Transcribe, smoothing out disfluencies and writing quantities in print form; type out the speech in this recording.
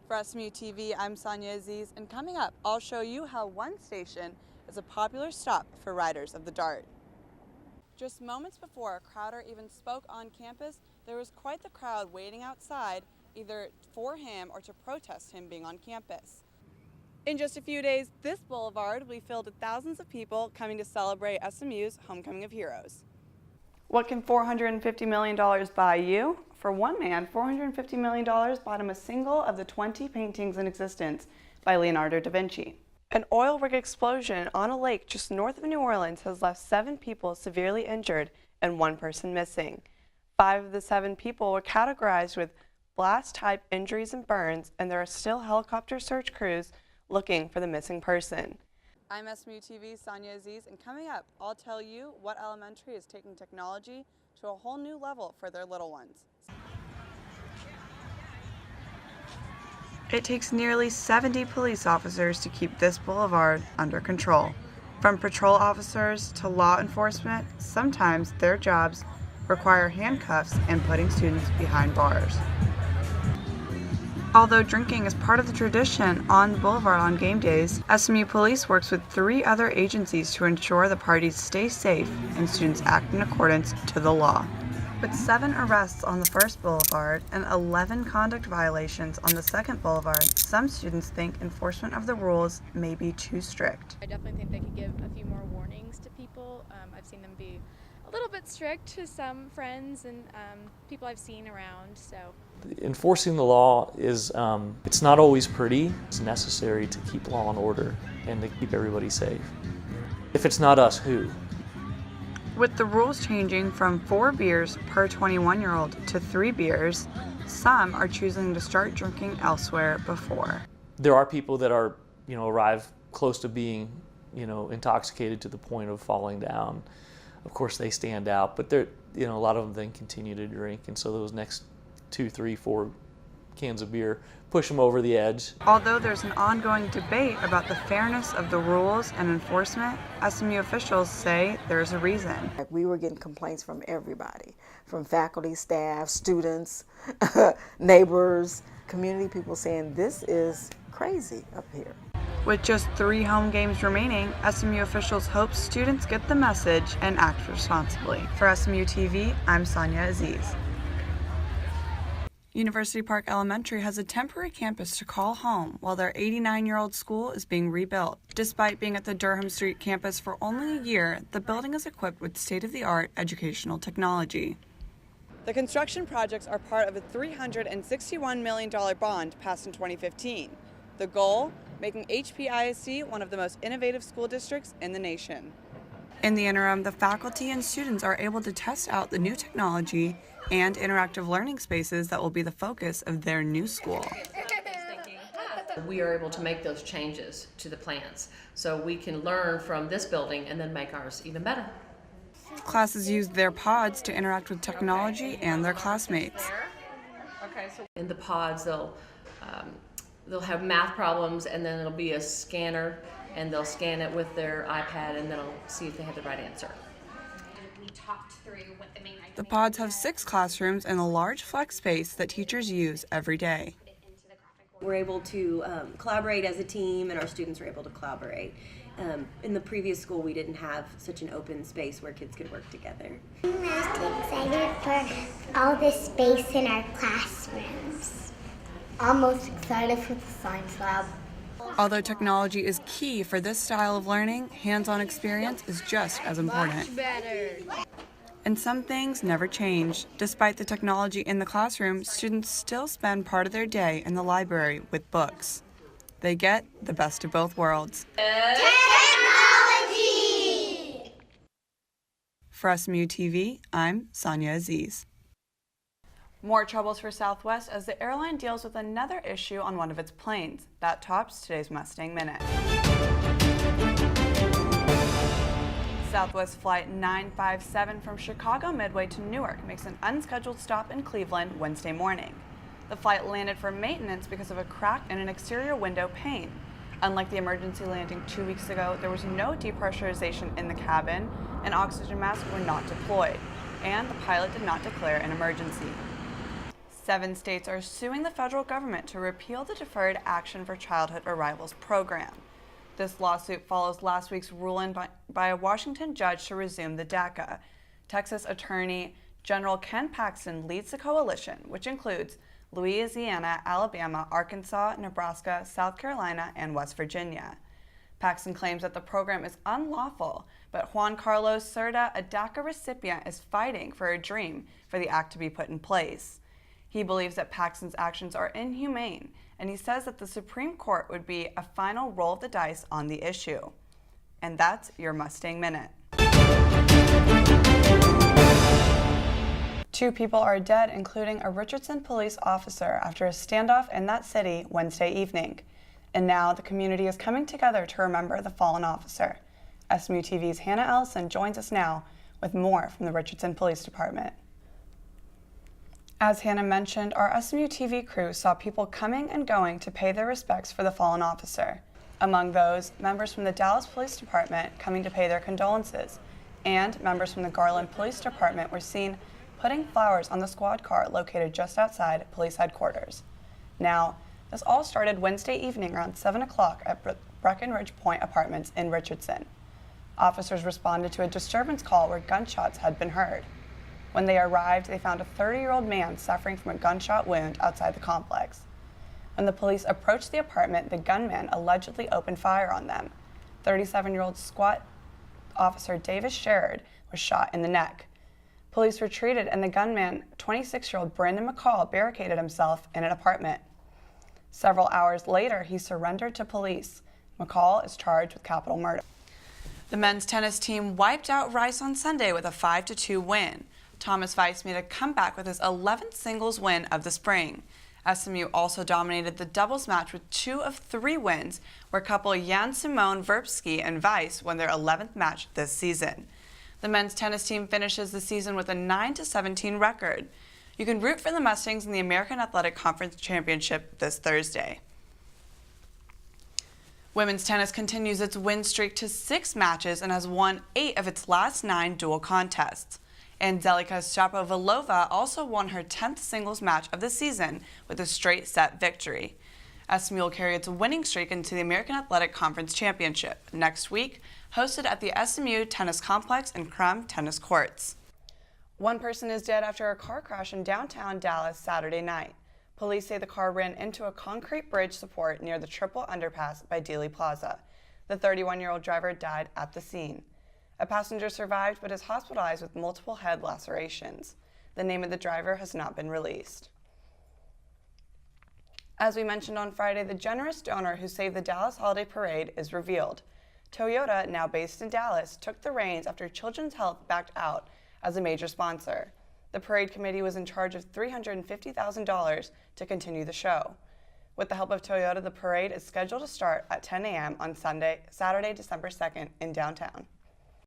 For SMU TV, I'm Sonia Aziz, and coming up, I'll show you how one station is a popular stop for riders of the Dart. Just moments before Crowder even spoke on campus, there was quite the crowd waiting outside, either for him or to protest him being on campus. In just a few days, this boulevard will be filled with thousands of people coming to celebrate SMU's Homecoming of Heroes. What can $450 million buy you? For one man, $450 million bought him a single of the 20 paintings in existence by Leonardo da Vinci. An oil rig explosion on a lake just north of New Orleans has left 7 people severely injured and 1 person missing. 5 of the 7 people were categorized with blast-type injuries and burns, and there are still helicopter search crews looking for the missing person. I'm SMU TV's Sonia Aziz, and coming up, I'll tell you what elementary is taking technology to a whole new level for their little ones. It takes nearly 70 police officers to keep this boulevard under control. From patrol officers to law enforcement, sometimes their jobs require handcuffs and putting students behind bars. Although drinking is part of the tradition on the boulevard on game days, SMU Police works with 3 other agencies to ensure the parties stay safe and students act in accordance to the law. With 7 arrests on the first boulevard and 11 conduct violations on the second boulevard, some students think enforcement of the rules may be too strict. I definitely think they could give a few more warnings to people. I've seen them be a little bit strict to some friends and people I've seen around. So enforcing the law is, it's not always pretty. It's necessary to keep law and order and to keep everybody safe. If it's not us, who? With the rules changing from 4 beers per 21-year-old to 3 beers, some are choosing to start drinking elsewhere before. There are people that are, arrive close to being, intoxicated to the point of falling down. Of course, they stand out, but they're, a lot of them then continue to drink, and so those next 2, 3, 4 cans of beer push them over the edge. Although there's an ongoing debate about the fairness of the rules and enforcement, SMU officials say there's a reason. We were getting complaints from everybody, from faculty, staff, students, neighbors, community people saying this is crazy up here. With just 3 home games remaining, SMU officials hope students get the message and act responsibly. For SMU TV, I'm Sonia Aziz. University Park Elementary has a temporary campus to call home while their 89-year-old school is being rebuilt. Despite being at the Durham Street campus for only a year, the building is equipped with state-of-the-art educational technology. The construction projects are part of a $361 million bond passed in 2015. The goal? Making HPISD one of the most innovative school districts in the nation. In the interim, the faculty and students are able to test out the new technology and interactive learning spaces that will be the focus of their new school. We are able to make those changes to the plans so we can learn from this building and then make ours even better. Classes use their pods to interact with technology and their classmates. In the pods, they'll have math problems, and then it'll be a scanner, and they'll scan it with their iPad, and then it'll see if they have the right answer. The pods have 6 classrooms and a large flex space that teachers use every day. We're able to collaborate as a team, and our students are able to collaborate. In the previous school, we didn't have such an open space where kids could work together. I'm most excited for all the space in our classrooms. I'm most excited for the science lab. Although technology is key for this style of learning, hands-on experience is just as important. much better. And some things never change. Despite the technology in the classroom, students still spend part of their day in the library with books. They get the best of both worlds. Technology! For SMU TV, I'm Sonia Aziz. More troubles for Southwest as the airline deals with another issue on one of its planes. That tops today's Mustang Minute. Southwest Flight 957 from Chicago Midway to Newark makes an unscheduled stop in Cleveland Wednesday morning. The flight landed for maintenance because of a crack in an exterior window pane. Unlike the emergency landing 2 weeks ago, there was no depressurization in the cabin and oxygen masks were not deployed, and the pilot did not declare an emergency. 7 states are suing the federal government to repeal the Deferred Action for Childhood Arrivals program. This lawsuit follows last week's ruling by a Washington judge to resume the DACA. Texas Attorney General Ken Paxton leads the coalition, which includes Louisiana, Alabama, Arkansas, Nebraska, South Carolina, and West Virginia. Paxton claims that the program is unlawful, but Juan Carlos Cerda, a DACA recipient, is fighting for a dream for the act to be put in place. He believes that Paxton's actions are inhumane, and he says that the Supreme Court would be a final roll of the dice on the issue. And that's your Mustang Minute. 2 people are dead, including a Richardson police officer, after a standoff in that city Wednesday evening. And now the community is coming together to remember the fallen officer. SMU TV's Hannah Ellison joins us now with more from the Richardson Police Department. As Hannah mentioned, our SMU TV crew saw people coming and going to pay their respects for the fallen officer. Among those, members from the Dallas Police Department coming to pay their condolences, and members from the Garland Police Department were seen putting flowers on the squad car located just outside police headquarters. Now, this all started Wednesday evening around 7 o'clock at Breckenridge Point Apartments in Richardson. Officers responded to a disturbance call where gunshots had been heard. When they arrived, they found a 30-year-old man suffering from a gunshot wound outside the complex. When the police approached the apartment, the gunman allegedly opened fire on them. 37-year-old SWAT officer Davis Sherrod was shot in the neck. Police retreated, and the gunman, 26-year-old Brandon McCall, barricaded himself in an apartment. Several hours later, he surrendered to police. McCall is charged with capital murder. The men's tennis team wiped out Rice on Sunday with a 5-2 win. Thomas Weiss made a comeback with his 11th singles win of the spring. SMU also dominated the doubles match with 2 of 3 wins, where couple Jan-Simone Verbsky and Weiss won their 11th match this season. The men's tennis team finishes the season with a 9-17 record. You can root for the Mustangs in the American Athletic Conference Championship this Thursday. Women's tennis continues its win streak to 6 matches and has won 8 of its last 9 dual contests. Anzelika Shapovalova also won her 10th singles match of the season with a straight set victory. SMU will carry its winning streak into the American Athletic Conference Championship next week, hosted at the SMU Tennis Complex and Crum Tennis Courts. 1 person is dead after a car crash in downtown Dallas Saturday night. Police say the car ran into a concrete bridge support near the triple underpass by Dealey Plaza. The 31-year-old driver died at the scene. A passenger survived but is hospitalized with multiple head lacerations. The name of the driver has not been released. As we mentioned on Friday, the generous donor who saved the Dallas Holiday Parade is revealed. Toyota, now based in Dallas, took the reins after Children's Health backed out as a major sponsor. The parade committee was in charge of $350,000 to continue the show. With the help of Toyota, the parade is scheduled to start at 10 a.m. on Saturday, December 2nd in downtown.